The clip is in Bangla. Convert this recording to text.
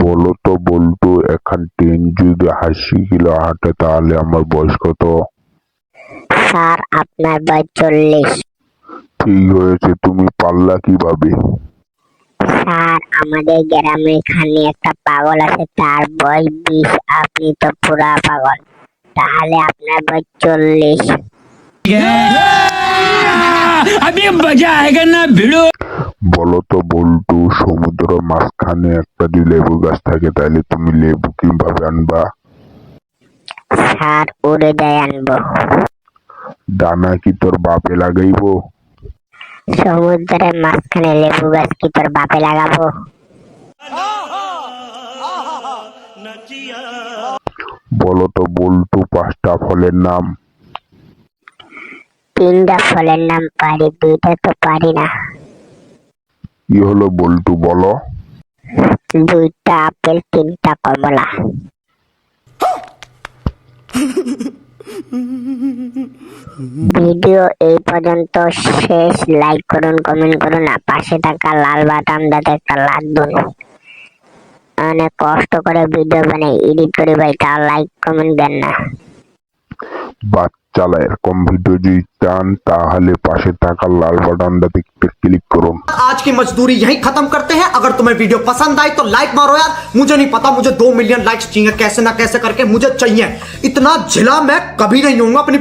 বলো তো বল্টু, এখন ট্রেন যদি ৮০ কিলো হাঁটে তাহলে আমার বয়স কত? স্যার, আপনার বয়স 40। ঠিক হয়েছে, তুমি পারলা কিভাবে? স্যার, আমাদের গ্রামে এখানে একটা পাগল আছে, তার বয়স 20। আপনি তো পুরা পাগল, তাহলে আপনার বয়স 40। বলো তো বল্টু, সমুদ্রের মাঝখানে একটা যদি লেবু গাছ থাকে তাহলে তুমি লেবু কিভাবে আনবা? স্যার, উড়ে যায় আনবো। দানা কি তোর বাপে লাগাইবো? সমুদ্রের মাঝখানে লেবু গাছ কি তোর বাপে লাগাবো? বলো তো বল্টু, 5টা ফলের নাম। 3টা ফলের নাম পারি, 2টা তো পারি না। কি হলো বল্টু, বলো। 2টা আপেল, 3টা কমলা। ভিডিও এই পর্যন্ত শেষ। লাইক করুন, কমেন্ট করুন, আর পাশে থাকা লাল বাটনটাতে একটা লাইক দিন। অনেক কষ্ট করে ভিডিও বানাই, এডিট করি ভাই, তাও লাইক কমেন্ট দেন না। বাচ্চারা, এরকম ভিডিও যদি চান তাহলে পাশে থাকা লাল বাটনটাতে ক্লিক করুন। आज की मजदूरी यहीं खत्म करते हैं। अगर तुम्हें वीडियो पसंद आई तो लाइक मारो यार। मुझे नहीं पता, मुझे 2 मिलियन लाइक्स चाहिए, कैसे ना कैसे करके मुझे चाहिए। इतना झिला मैं कभी नहीं होऊंगा अपनी